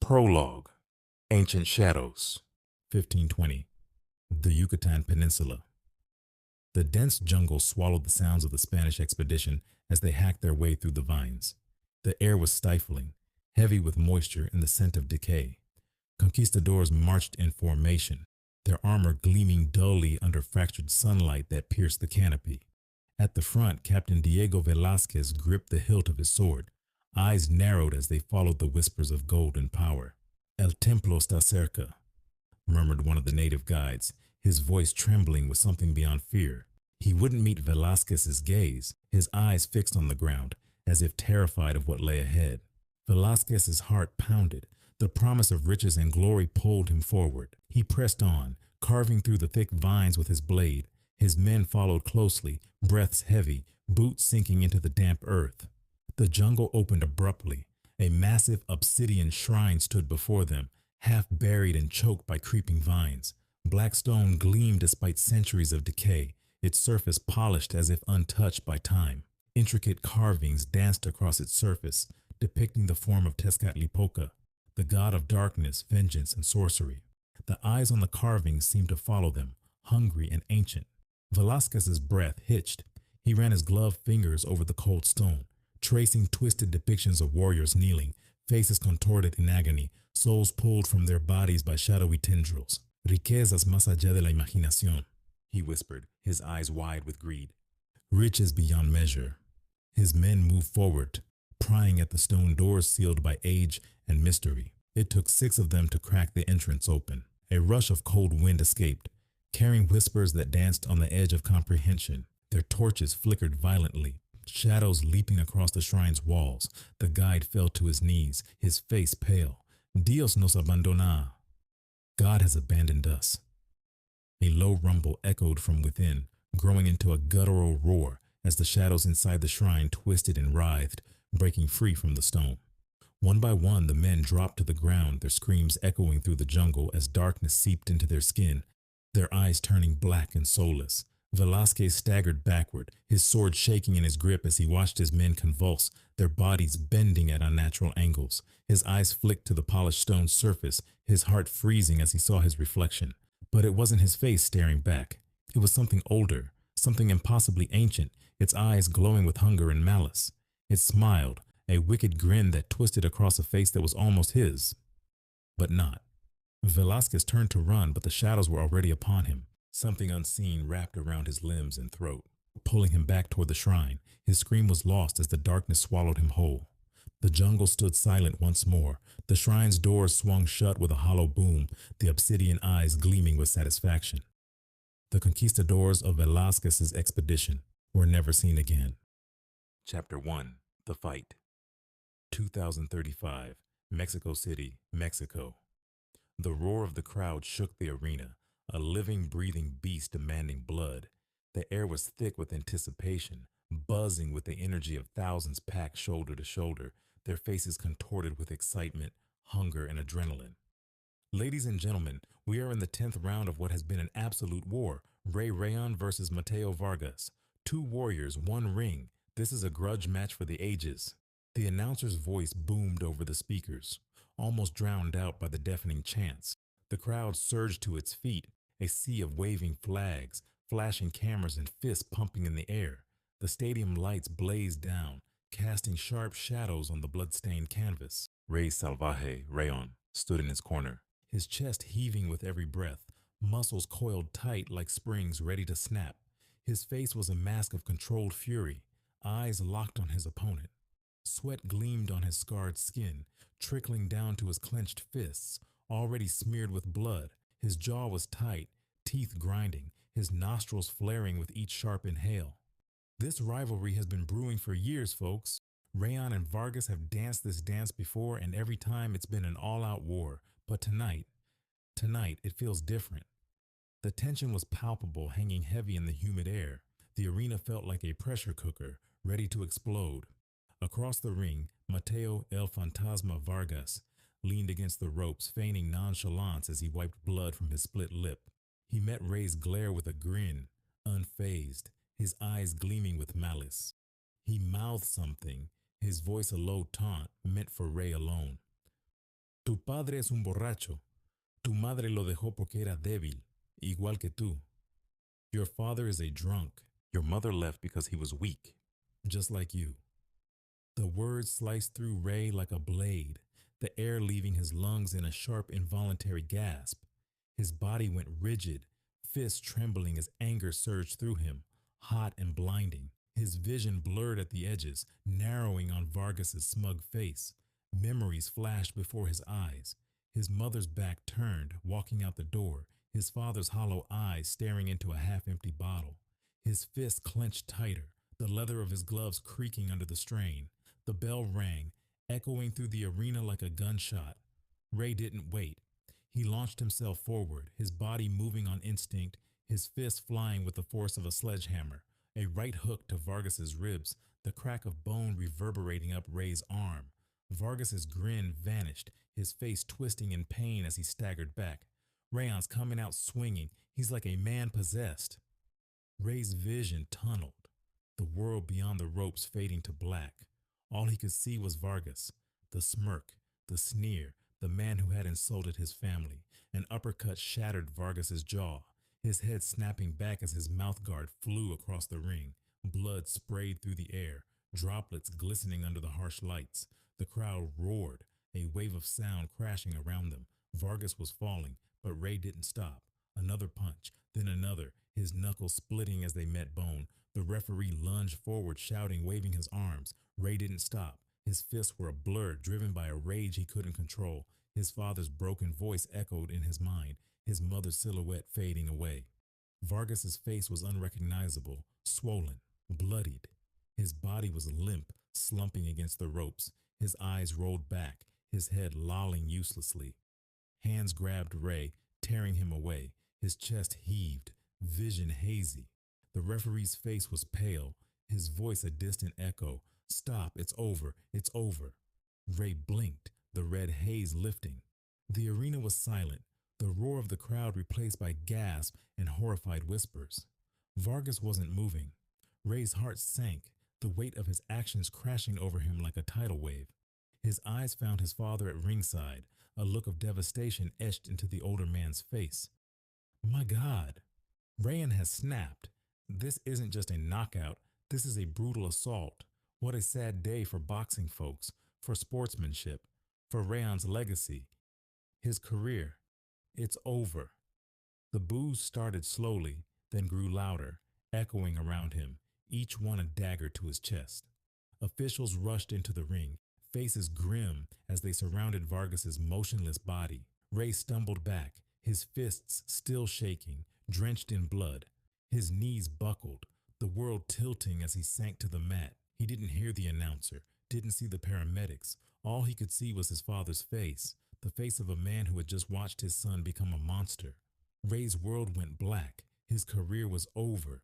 Prologue. Ancient Shadows. 1520. The Yucatán Peninsula. The dense jungle swallowed the sounds of the Spanish expedition as they hacked their way through the vines. The air was stifling, heavy with moisture and the scent of decay. Conquistadors marched in formation, their armor gleaming dully under fractured sunlight that pierced the canopy. At the front, Captain Diego Velázquez gripped the hilt of his sword, eyes narrowed as they followed the whispers of gold and power. "El templo está cerca," murmured one of the native guides, his voice trembling with something beyond fear. He wouldn't meet Velázquez's gaze, his eyes fixed on the ground, as if terrified of what lay ahead. Velázquez's heart pounded. The promise of riches and glory pulled him forward. He pressed on, carving through the thick vines with his blade. His men followed closely, breaths heavy, boots sinking into the damp earth. The jungle opened abruptly. A massive obsidian shrine stood before them, half buried and choked by creeping vines. Black stone gleamed despite centuries of decay, its surface polished as if untouched by time. Intricate carvings danced across its surface, depicting the form of Tezcatlipoca, the god of darkness, vengeance, and sorcery. The eyes on the carvings seemed to follow them, hungry and ancient. Velázquez's breath hitched. He ran his gloved fingers over the cold stone, tracing twisted depictions of warriors kneeling, faces contorted in agony, souls pulled from their bodies by shadowy tendrils. "Riquezas más allá de la imaginación," he whispered, his eyes wide with greed. "Riches beyond measure." His men moved forward, prying at the stone doors sealed by age and mystery. It took 6 of them to crack the entrance open. A rush of cold wind escaped, carrying whispers that danced on the edge of comprehension. Their torches flickered violently, shadows leaping across the shrine's walls. The guide fell to his knees, his face pale. "Dios nos abandona." God has abandoned us. A low rumble echoed from within, growing into a guttural roar as the shadows inside the shrine twisted and writhed, breaking free from the stone. One by one, the men dropped to the ground, their screams echoing through the jungle as darkness seeped into their skin, their eyes turning black and soulless. Velázquez staggered backward, his sword shaking in his grip as he watched his men convulse, their bodies bending at unnatural angles. His eyes flicked to the polished stone surface, his heart freezing as he saw his reflection. But it wasn't his face staring back. It was something older, something impossibly ancient, its eyes glowing with hunger and malice. It smiled, a wicked grin that twisted across a face that was almost his. But not. Velázquez turned to run, but the shadows were already upon him. Something unseen wrapped around his limbs and throat, pulling him back toward the shrine. His scream was lost as the darkness swallowed him whole. The jungle stood silent once more. The shrine's doors swung shut with a hollow boom, the obsidian eyes gleaming with satisfaction. The conquistadors of Velázquez's expedition were never seen again. Chapter 1. The Fight. 2035, Mexico City, Mexico. The roar of the crowd shook the arena, a living, breathing beast demanding blood. The air was thick with anticipation, buzzing with the energy of thousands packed shoulder to shoulder, their faces contorted with excitement, hunger, and adrenaline. Ladies and gentlemen, we are in the 10th round of what has been an absolute war. Rayon versus Mateo Vargas. 2 warriors, 1 ring. This is a grudge match for the ages. The announcer's voice boomed over the speakers, almost drowned out by the deafening chants. The crowd surged to its feet, a sea of waving flags, flashing cameras and fists pumping in the air. The stadium lights blazed down, casting sharp shadows on the blood-stained canvas. Rey Salvaje, Rayon, stood in his corner, his chest heaving with every breath, muscles coiled tight like springs ready to snap. His face was a mask of controlled fury, eyes locked on his opponent. Sweat gleamed on his scarred skin, trickling down to his clenched fists, already smeared with blood. His jaw was tight, teeth grinding, his nostrils flaring with each sharp inhale. This rivalry has been brewing for years, folks. Rayon and Vargas have danced this dance before, and every time it's been an all-out war. But tonight it feels different. The tension was palpable, hanging heavy in the humid air. The arena felt like a pressure cooker, ready to explode. Across the ring, Mateo El Fantasma Vargas leaned against the ropes, feigning nonchalance as he wiped blood from his split lip. He met Ray's glare with a grin, unfazed, his eyes gleaming with malice. He mouthed something, his voice a low taunt meant for Ray alone. Tu padre es un borracho. Tu madre lo dejó porque era débil, igual que tú. Your father is a drunk. Your mother left because he was weak, just like you. The words sliced through Ray like a blade, the air leaving his lungs in a sharp, involuntary gasp. His body went rigid, fists trembling as anger surged through him, hot and blinding. His vision blurred at the edges, narrowing on Vargas's smug face. Memories flashed before his eyes. His mother's back turned, walking out the door, his father's hollow eyes staring into a half-empty bottle. His fists clenched tighter, the leather of his gloves creaking under the strain. The bell rang, echoing through the arena like a gunshot. Ray didn't wait. He launched himself forward, his body moving on instinct, his fists flying with the force of a sledgehammer. A right hook to Vargas's ribs, the crack of bone reverberating up Ray's arm. Vargas's grin vanished, his face twisting in pain as he staggered back. Rayon's coming out swinging. He's like a man possessed. Ray's vision tunneled, the world beyond the ropes fading to black. All he could see was Vargas, the smirk, the sneer, the man who had insulted his family. An uppercut shattered Vargas's jaw, his head snapping back as his mouthguard flew across the ring. Blood sprayed through the air, droplets glistening under the harsh lights. The crowd roared, a wave of sound crashing around them. Vargas was falling, but Ray didn't stop. Another punch, then another, his knuckles splitting as they met bone. The referee lunged forward, shouting, waving his arms. Ray didn't stop. His fists were a blur, driven by a rage he couldn't control. His father's broken voice echoed in his mind, his mother's silhouette fading away. Vargas's face was unrecognizable, swollen, bloodied. His body was limp, slumping against the ropes. His eyes rolled back, his head lolling uselessly. Hands grabbed Ray, tearing him away. His chest heaved, vision hazy. The referee's face was pale, his voice a distant echo. Stop, it's over, it's over. Ray blinked, the red haze lifting. The arena was silent, the roar of the crowd replaced by gasps and horrified whispers. Vargas wasn't moving. Ray's heart sank, the weight of his actions crashing over him like a tidal wave. His eyes found his father at ringside, a look of devastation etched into the older man's face. My God, Rayon has snapped. This isn't just a knockout, this is a brutal assault. What a sad day for boxing folks, for sportsmanship, for Rayon's legacy. His career. It's over. The boos started slowly, then grew louder, echoing around him, each one a dagger to his chest. Officials rushed into the ring, faces grim as they surrounded Vargas's motionless body. Ray stumbled back, his fists still shaking, drenched in blood. His knees buckled, the world tilting as he sank to the mat. He didn't hear the announcer, didn't see the paramedics. All he could see was his father's face, the face of a man who had just watched his son become a monster. Ray's world went black. His career was over.